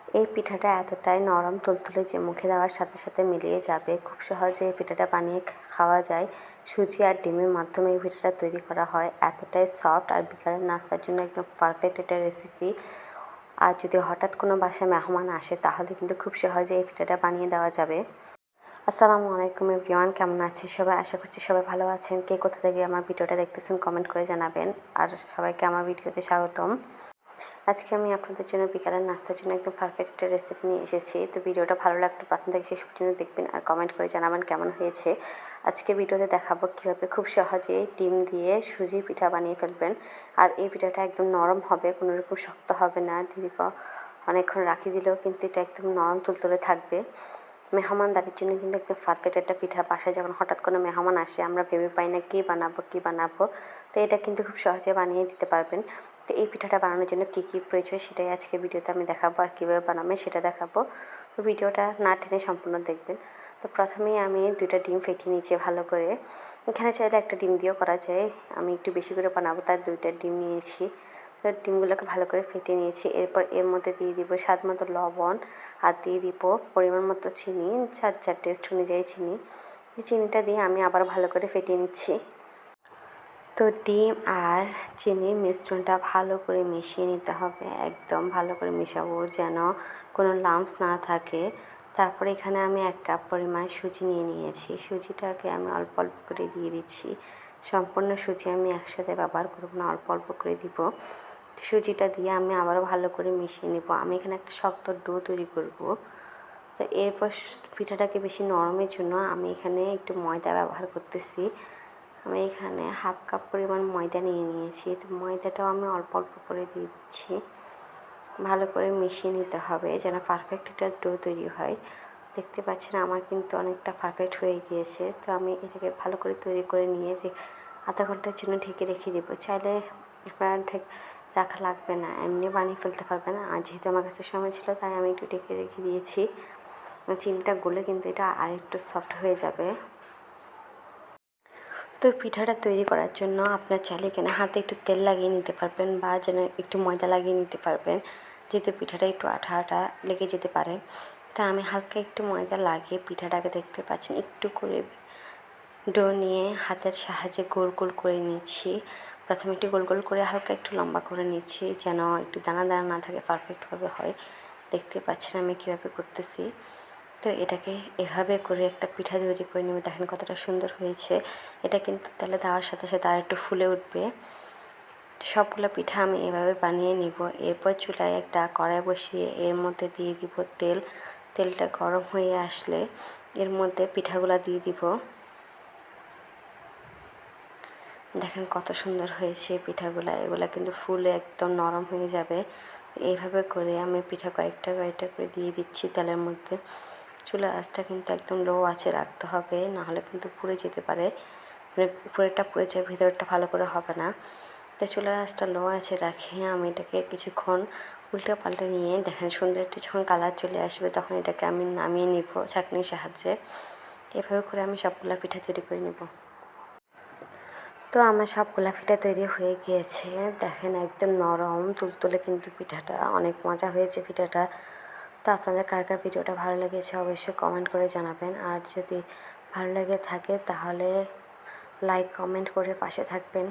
এই পিঠাটা এতটাই নরম তুলতুলে যে মুখে দেওয়ার সাথে সাথে মিলিয়ে যাবে। খুব সহজে এই পিঠাটা বানিয়ে খাওয়া যায়। সুজি আর ডিমের মাধ্যমে এই পিঠাটা তৈরি করা হয়। এতটাই সফট আর বিকালের নাস্তার জন্য একদম পারফেক্ট একটা রেসিপি। আর যদি হঠাৎ কোনো বাসায় মেহমান আসে তাহলে কিন্তু খুব সহজে এই পিঠাটা বানিয়ে দেওয়া যাবে। আসসালামু আলাইকুম এভরিওয়ান, কেমন আছেন সবাই? আশা করছি সবাই ভালো আছেন। কে কোথা থেকে আমার ভিডিওটা দেখতেছেন কমেন্ট করে জানাবেন। আর সবাইকে আমার ভিডিওতে স্বাগতম। আজকে আমি আপনাদের জন্য বিকালের নাস্তার জন্য একদম পারফেক্ট একটা রেসিপি নিয়ে এসেছি। তো ভিডিওটা ভালো লাগলে প্রথম থেকে শেষ পর্যন্ত দেখবেন আর কমেন্ট করে জানাবেন কেমন হয়েছে। আজকে ভিডিওতে দেখাবো কীভাবে খুব সহজেই ডিম দিয়ে সুজির পিঠা বানিয়ে ফেলবেন। আর এই পিঠাটা একদম নরম হবে, কোনো রকম শক্ত হবে না। দীর্ঘ অনেকক্ষণ রাখি দিলেও কিন্তু এটা একদম নরম তুলতুলে থাকবে। মেহমানদারির জন্য কিন্তু একদম পারফেক্ট একটা পিঠা। বাসায় যখন হঠাৎ কোনো মেহমান আসে আমরা ভেবে পাই না কী বানাবো। তো এটা কিন্তু খুব সহজে বানিয়ে দিতে পারবেন। তো এই পিঠাটা বানানোর জন্য কী কী প্রয়োজন সেটাই আজকে ভিডিওতে আমি দেখাবো, আর কীভাবে বানাবেন সেটা দেখাবো। তো ভিডিওটা না টেনে সম্পূর্ণ দেখবেন। তো প্রথমেই আমি 2টা ডিম ফেটিয়ে নিয়েছি ভালো করে। এখানে চাইলে একটা ডিম দিয়েও করা যায়, আমি একটু বেশি করে বানাবো তাই 2টা ডিম নিয়েছি। তো ডিমগুলোকে ভালো করে ফেটিয়ে নিয়েছি। এরপর এর মধ্যে দিয়ে দিব স্বাদ মতো লবণ আর দিয়ে দিব পরিমাণ মতো চিনি, যার টেস্ট অনুযায়ী চিনি। চিনিটা দিয়ে আমি আবার ভালো করে ফেটিয়ে নিচ্ছি। তো ডিম আর চিনির মিশ্রণটা ভালো করে মিশিয়ে নিতে হবে। একদম ভালো করে মেশাবো যেন কোনো লাম্পস না থাকে। তারপরে এখানে আমি 1 কাপ পরিমাণ সুজি নিয়ে নিয়েছি। সুজিটাকে আমি অল্প অল্প করে দিয়ে দিচ্ছি। সম্পূর্ণ সুজি আমি একসাথে ব্যবহার করব না, অল্প অল্প করে দিব। সুজিটা দিয়ে আমি আবারও ভালো করে মিশিয়ে নেব। আমি এখানে একটা শক্ত ডো তৈরি করব। তো এরপর পিঠাটাকে বেশি নরমের জন্য আমি এখানে একটু ময়দা ব্যবহার করতেছি। আমি এখানে 1/2 কাপ পরিমাণ ময়দা নিয়ে নিয়েছি। তো ময়দাটাও আমি অল্প অল্প করে দিয়ে দিচ্ছি। ভালো করে মিশিয়ে নিতে হবে যেন পারফেক্ট একটা ডো তৈরি হয়। দেখতে পাচ্ছেন আমার কিন্তু অনেকটা পারফেক্ট হয়ে গিয়েছে। তো আমি এটাকে ভালো করে তৈরি করে নিয়ে আধা ঘন্টার জন্য ঢেকে রেখে দেবো। চাইলে আপনার রাখা লাগবে না, এমনি বানিয়ে ফেলতে পারবেন। আর যেহেতু আমার কাছে সময় ছিল তাই আমি একটু ঢেকে রেখে দিয়েছি। চিনিটা গলে কিন্তু এটা আরেকটু সফট হয়ে যাবে। তো পিঠাটা তৈরি করার জন্য আপনার চাইলে এখানে হাতে একটু তেল লাগিয়ে নিতে পারবেন বা যেন একটু ময়দা লাগিয়ে নিতে পারবেন, যেহেতু পিঠাটা একটু আঠা আঠা লেগে যেতে পারে। তা আমি হালকা একটু ময়দা লাগিয়ে পিঠাটাকে দেখতে পাচ্ছেন একটু করে ডো নিয়ে হাতের সাহায্যে গোল গোল করে নিচ্ছি। প্রথমে একটু গোল গোল করে হালকা একটু লম্বা করে নিচ্ছি যেন একটু দানা দানা না থাকে, পারফেক্টভাবে হয়। দেখতে পাচ্ছেন আমি কীভাবে করতেছি। তো এটাকে এভাবে করে একটা পিঠা তৈরি করে নেব। দেখেন কতটা সুন্দর হয়েছে। এটা কিন্তু তেলে দেওয়ার সাথে সাথে আর একটু ফুলে উঠবে। সবগুলো পিঠা আমি এভাবে বানিয়ে নিব। এরপর চুলায় একটা কড়াই বসিয়ে এর মধ্যে দিয়ে দিব তেল। তেলটা গরম হয়ে আসলে এর মধ্যে পিঠাগুলো দিয়ে দিব। দেখেন কত সুন্দর হয়েছে পিঠাগুলো। এগুলো কিন্তু ফুলে একদম নরম হয়ে যাবে। এইভাবে করে আমি পিঠা কয়েকটা করে দিয়ে দিচ্ছি তেলের মধ্যে। চুলার আঁচটা কিন্তু একদম লো আঁচে রাখতে হবে, নাহলে কিন্তু পুড়ে যেতে পারে। মানে উপরেরটা পুড়ে যায়, ভিতরটা ভালো করে হবে না। তাই চুলার আঁচটা লো আঁচে রাখে আমি এটাকে কিছুক্ষণ উল্টে পাল্টে নিয়ে দেখেন সুন্দর একটি যখন কালার চলে আসবে তখন এটাকে আমি নামিয়ে নিব ছাঁকনির সাহায্যে। এভাবে করে আমি সবগুলো পিঠা তৈরি করে নেব। তো আমার সবগুলা পিঠা তৈরি হয়ে গিয়েছে। দেখেন একদম নরম তুলতুলে কিন্তু পিঠাটা, অনেক মজা হয়েছে পিঠাটা। তো আপনাদের কার কার ভিডিওটা ভালো লেগেছে অবশ্যই কমেন্ট করে জানাবেন। আর যদি ভালো লেগে থাকে তাহলে লাইক কমেন্ট করে পাশে থাকবেন।